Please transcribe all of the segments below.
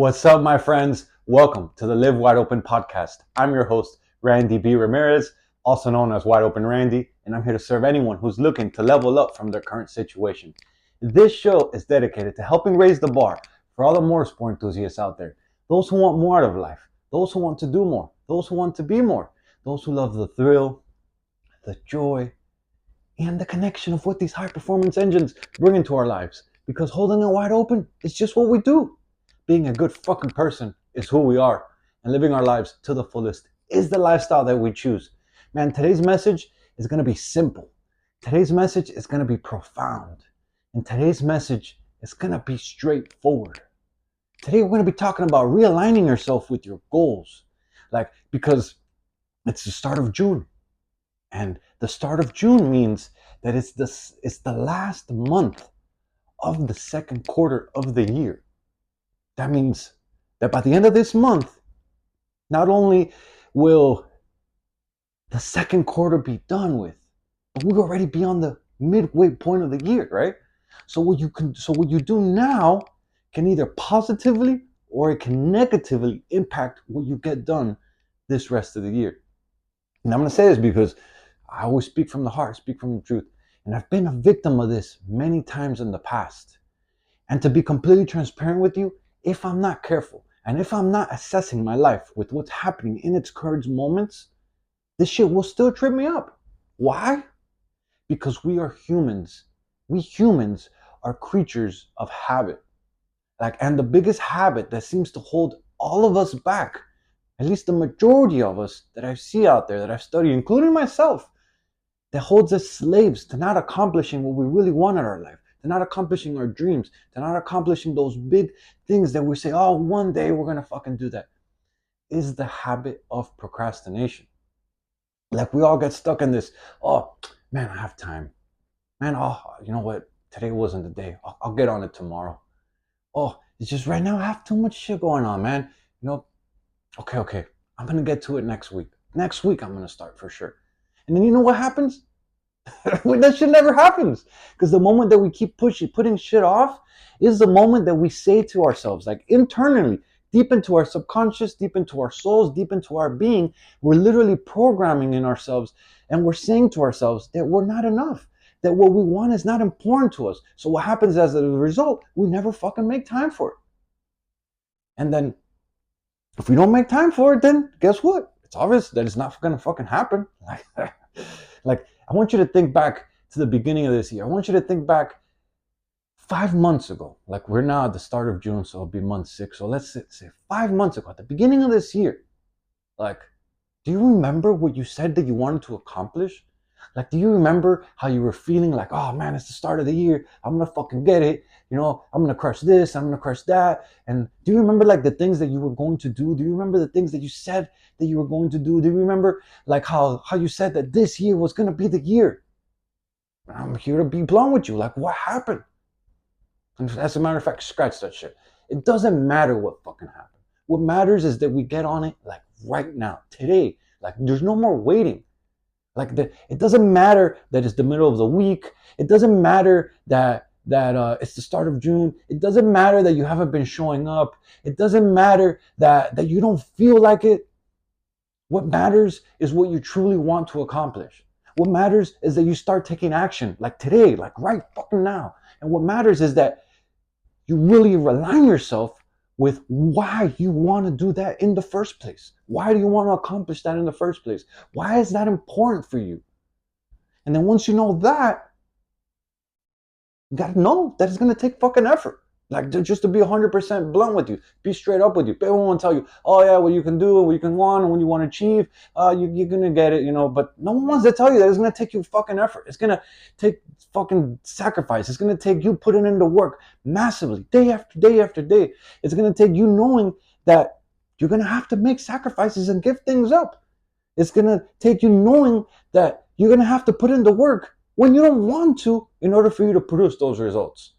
What's up, my friends? Welcome to the Live Wide Open podcast. I'm your host, Randy B. Ramirez, also known as Wide Open Randy, and I'm here to serve anyone who's looking to level up from their current situation. This show is dedicated to helping raise the bar for all the motorsport enthusiasts out there, those who want more out of life, those who want to do more, those who want to be more, those who love the thrill, the joy, and the connection of what these high performance engines bring into our lives. Because holding it wide open is just what we do. Being a good fucking person is who we are, and living our lives to the fullest is the lifestyle that we choose. Man, today's message is going to be simple. Today's message is going to be profound. And today's message is going to be straightforward. Today we're going to be talking about realigning yourself with your goals. Because it's the start of June. And the start of June means that it's the last month of the second quarter of the year. That means that by the end of this month, not only will the second quarter be done with, but we'll already be on the midway point of the year, right? So what you do now can either positively or it can negatively impact what you get done this rest of the year. And I'm going to say this because I always speak from the heart, speak from the truth. And I've been a victim of this many times in the past. And to be completely transparent with you, if I'm not careful and if I'm not assessing my life with what's happening in its current moments, this shit will still trip me up. Why? Because we are humans. We humans are creatures of habit. And the biggest habit that seems to hold all of us back, at least the majority of us that I see out there, that I've studied, including myself, that holds us slaves to not accomplishing what we really want in our life, to not accomplishing our dreams, to not accomplishing those big things that we say, oh, one day we're going to fucking do that, is the habit of procrastination. We all get stuck in this, oh, man, I have time. Man, oh, you know what? Today wasn't the day. I'll get on it tomorrow. Oh, it's just right now I have too much shit going on, man. Okay. I'm going to get to it next week. Next week I'm going to start for sure. And then you know what happens? That shit never happens. Because the moment that we keep putting shit off is the moment that we say to ourselves, internally, deep into our subconscious, deep into our souls, deep into our being, we're literally programming in ourselves and we're saying to ourselves that we're not enough, that what we want is not important to us. So what happens as a result, we never fucking make time for it. And then if we don't make time for it, then guess what? It's obvious that it's not going to fucking happen. I want you to think back to the beginning of this year. I want you to think back 5 months ago. We're now at the start of June, so it'll be month 6. So let's say 5 months ago, at the beginning of this year, do you remember what you said that you wanted to accomplish? Do you remember how you were feeling oh man, it's the start of the year. I'm going to fucking get it. I'm going to crush this. I'm going to crush that. And do you remember the things that you were going to do? Do you remember the things that you said that you were going to do? Do you remember how you said that this year was going to be the year? I'm here to be blunt with you. What happened? And as a matter of fact, scratch that shit. It doesn't matter what fucking happened. What matters is that we get on it right now, today. There's no more waiting. It doesn't matter that it's the middle of the week. It doesn't matter that it's the start of June. It doesn't matter that you haven't been showing up. It doesn't matter that you don't feel like it. What matters is what you truly want to accomplish. What matters is that you start taking action today, right fucking now. And what matters is that you really align yourself with why you want to do that in the first place. Why do you want to accomplish that in the first place? Why is that important for you? And then once you know that, you got to know that it's going to take fucking effort. Just to be 100% blunt with you, be straight up with you. People won't tell you, oh yeah, what you can do, what you can want, and what you want to achieve, you're going to get it, but no one wants to tell you that it's going to take you fucking effort. It's going to take fucking sacrifice. It's going to take you putting in the work massively, day after day after day. It's going to take you knowing that you're going to have to make sacrifices and give things up. It's going to take you knowing that you're going to have to put in the work when you don't want to in order for you to produce those results.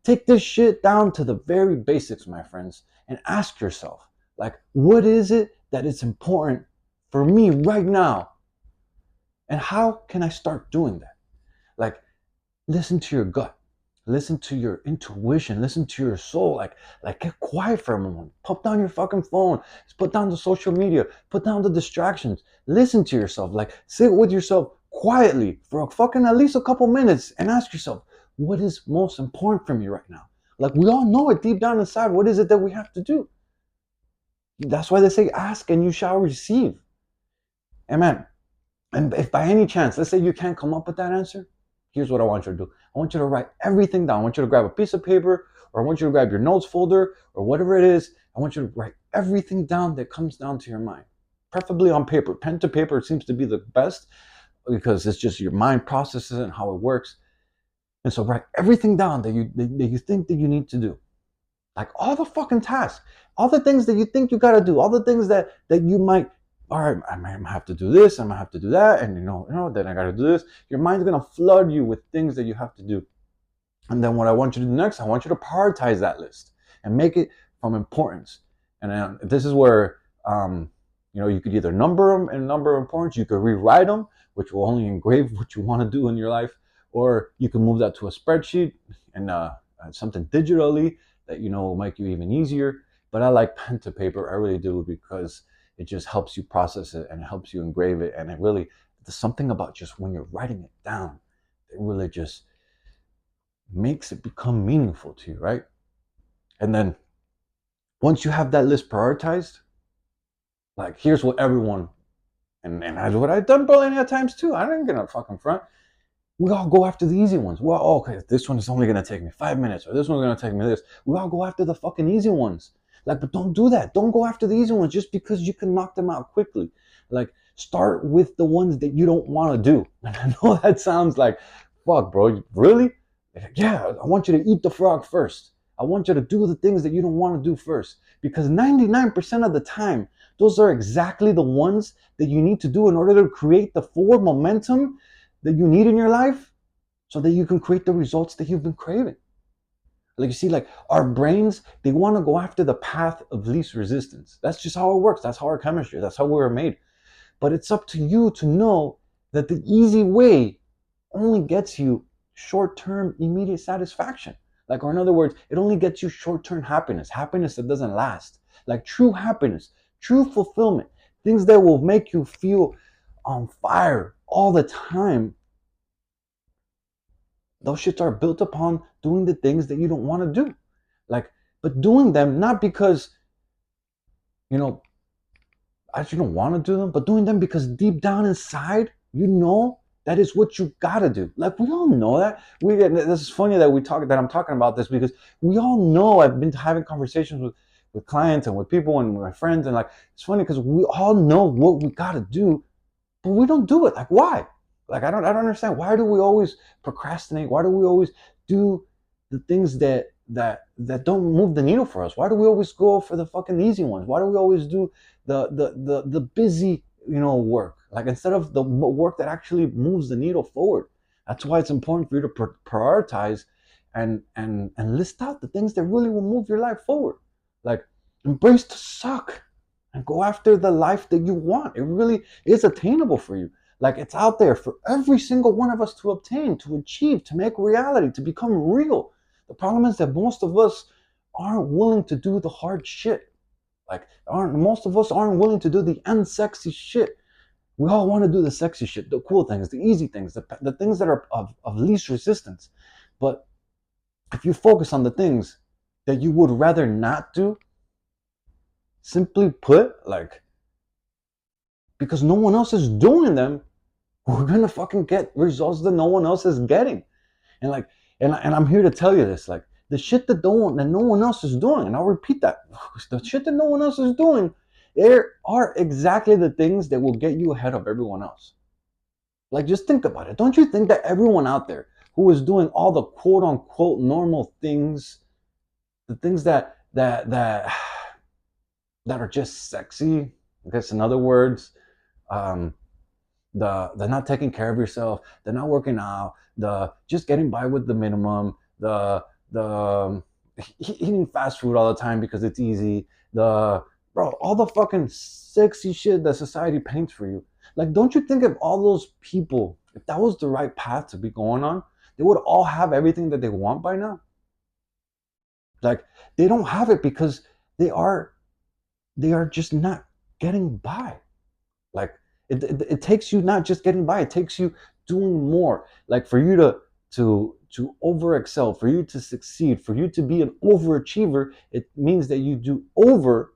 Take this shit down to the very basics, my friends, and ask yourself, what is it that is important for me right now? And how can I start doing that? Listen to your gut. Listen to your intuition. Listen to your soul. Like get quiet for a moment. Put down your fucking phone. Put down the social media. Put down the distractions. Listen to yourself. Like sit with yourself quietly for a fucking at least a couple minutes and ask yourself, what is most important for me right now? Like we all know it deep down inside. What is it that we have to do? That's why they say ask and you shall receive. Amen. And if by any chance, let's say you can't come up with that answer, here's what I want you to do. I want you to write everything down. I want you to grab a piece of paper, or I want you to grab your notes folder, or whatever it is. I want you to write everything down that comes down to your mind, preferably on paper. Pen to paper seems to be the best because it's just your mind processes it and how it works. And so write everything down that you think that you need to do, like all the fucking tasks, all the things that you think you got to do, all the things that you might, all right, I might have to do this, I might have to do that, and then I got to do this. Your mind's gonna flood you with things that you have to do. And then what I want you to do next, I want you to prioritize that list and make it from importance. And then this is where you could either number them in number of importance, you could rewrite them, which will only engrave what you want to do in your life, or you can move that to a spreadsheet and something digitally that will make you even easier. But I like pen to paper, I really do, because it just helps you process it and it helps you engrave it. And it really, there's something about just when you're writing it down, it really just makes it become meaningful to you, right? And then once you have that list prioritized, like here's what everyone, and that's what I've done plenty of times too. I ain't gonna fucking front. We all go after the easy ones. Well, okay, this one is only gonna take me 5 minutes, or this one's gonna take me this. We all go after the fucking easy ones. Like, but don't do that. Don't go after the easy ones just because you can knock them out quickly. Like, start with the ones that you don't want to do. And I know that sounds like, fuck, bro, really? Yeah, I want you to eat the frog first. I want you to do the things that you don't want to do first. Because 99% of the time, those are exactly the ones that you need to do in order to create the forward momentum that you need in your life so that you can create the results that you've been craving. Like you see, like our brains, they want to go after the path of least resistance. That's just how it works. That's how our chemistry, that's how we were made. But it's up to you to know that the easy way only gets you short-term immediate satisfaction. Like, or in other words, it only gets you short-term happiness, happiness that doesn't last. Like true happiness, true fulfillment, things that will make you feel on fire all the time. Those shits are built upon doing the things that you don't want to do. Like, but doing them not because, I actually don't want to do them, but doing them because deep down inside, that is what you gotta do. Like we all know that. This is funny that I'm talking about this because we all know. I've been having conversations with clients and with people and with my friends, and like it's funny because we all know what we gotta do, but we don't do it. Like why? Like I don't understand. Why do we always procrastinate? Why do we always do the things that don't move the needle for us? Why do we always go for the fucking easy ones? Why do we always do the busy work, like instead of the work that actually moves the needle forward? That's why it's important for you to prioritize and list out the things that really will move your life forward. Like embrace the suck and go after the life that you want. It really is attainable for you. Like it's out there for every single one of us to obtain, to achieve, to make reality, to become real. The problem is that most of us aren't willing to do the hard shit. Like most of us aren't willing to do the unsexy shit. We all want to do the sexy shit, the cool things, the easy things, the things that are of least resistance. But if you focus on the things that you would rather not do, simply put, like, because no one else is doing them, we're gonna fucking get results that no one else is getting. And like, and I'm here to tell you this, like, the shit that no one else is doing, and I'll repeat that, the shit that no one else is doing, there are exactly the things that will get you ahead of everyone else. Like, just think about it. Don't you think that everyone out there who is doing all the quote unquote normal things, the things that are just sexy, I guess in other words, the not taking care of yourself, the not working out, the just getting by with the minimum, the eating fast food all the time because it's easy, all the fucking sexy shit that society paints for you. Like, don't you think if all those people, if that was the right path to be going on, they would all have everything that they want by now. Like, they don't have it because they are just not getting by. Like, it takes you not just getting by, it takes you doing more. Like, for you to over excel, for you to succeed, for you to be an overachiever, it means that you do over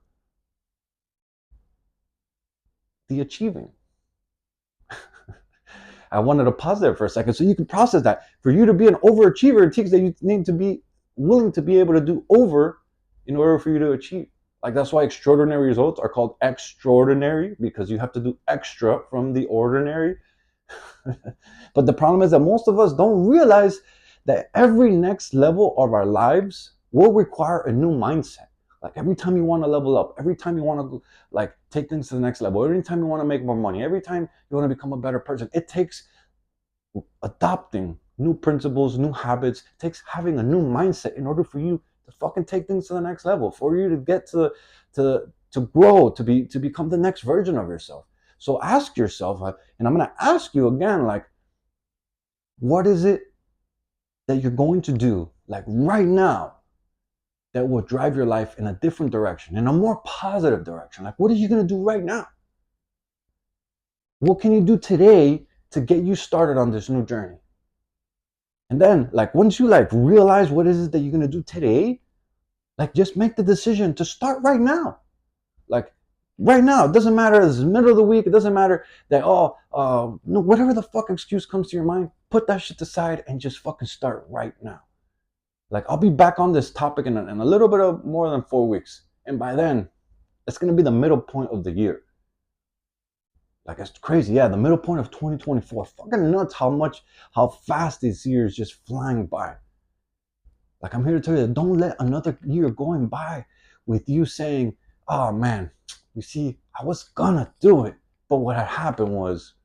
the achieving. I wanted to pause there for a second so you can process that. For you to be an overachiever, it takes that you need to be willing to be able to do over in order for you to achieve. Like, that's why extraordinary results are called extraordinary, because you have to do extra from the ordinary. But the problem is that most of us don't realize that every next level of our lives will require a new mindset. Like, every time you want to level up, every time you want to like take things to the next level, every time you want to make more money, every time you want to become a better person, it takes adopting new principles, new habits. It takes having a new mindset in order for you to fucking take things to the next level, for you to get to grow, to become the next version of yourself. So ask yourself, and I'm going to ask you again, like, what is it that you're going to do, like right now, that will drive your life in a different direction, in a more positive direction? Like, what are you going to do right now? What can you do today to get you started on this new journey? And then, like, once you like realize what is it that you're going to do today, like, just make the decision to start right now. Like, right now. It doesn't matter if it's the middle of the week. It doesn't matter that, no, whatever the fuck excuse comes to your mind, put that shit aside and just fucking start right now. Like, I'll be back on this topic in a little bit of more than 4 weeks. And by then, it's going to be the middle point of the year. Like, it's crazy. Yeah, the middle point of 2024. Fucking nuts how fast this year is just flying by. Like, I'm here to tell you that don't let another year going by with you saying, oh man, you see, I was gonna do it, but what had happened was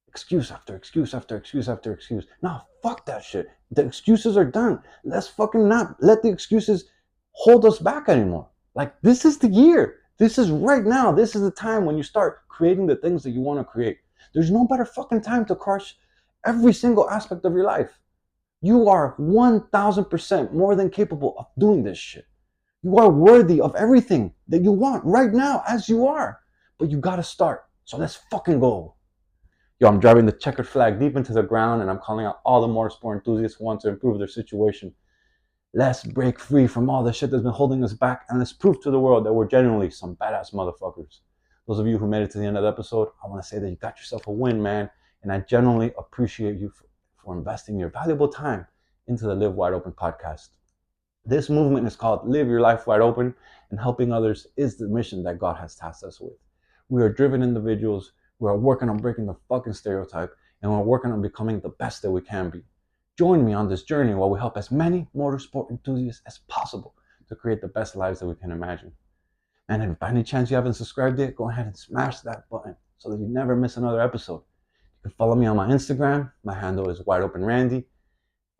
excuse after excuse after excuse after excuse. Nah, fuck that shit. The excuses are done. Let's fucking not let the excuses hold us back anymore. Like, this is the year. This is right now. This is the time when you start creating the things that you want to create. There's no better fucking time to crush every single aspect of your life. You are 1000% more than capable of doing this shit. You are worthy of everything that you want right now as you are. But you gotta start. So let's fucking go. Yo, I'm driving the checkered flag deep into the ground, and I'm calling out all the motorsport enthusiasts who want to improve their situation. Let's break free from all the shit that's been holding us back, and let's prove to the world that we're genuinely some badass motherfuckers. Those of you who made it to the end of the episode, I want to say that you got yourself a win, man. And I genuinely appreciate you for investing your valuable time into the Live Wide Open podcast. This movement is called Live Your Life Wide Open, and helping others is the mission that God has tasked us with. We are driven individuals. We are working on breaking the fucking stereotype, and we're working on becoming the best that we can be. Join me on this journey while we help as many motorsport enthusiasts as possible to create the best lives that we can imagine. And if by any chance you haven't subscribed yet, go ahead and smash that button so that you never miss another episode. You can follow me on my Instagram. My handle is WideOpenRandy.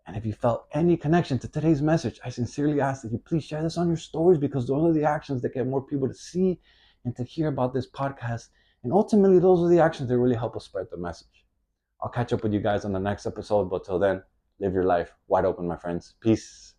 And if you felt any connection to today's message, I sincerely ask that you please share this on your stories, because those are the actions that get more people to see and to hear about this podcast. And ultimately, those are the actions that really help us spread the message. I'll catch up with you guys on the next episode. But till then, live your life wide open, my friends. Peace.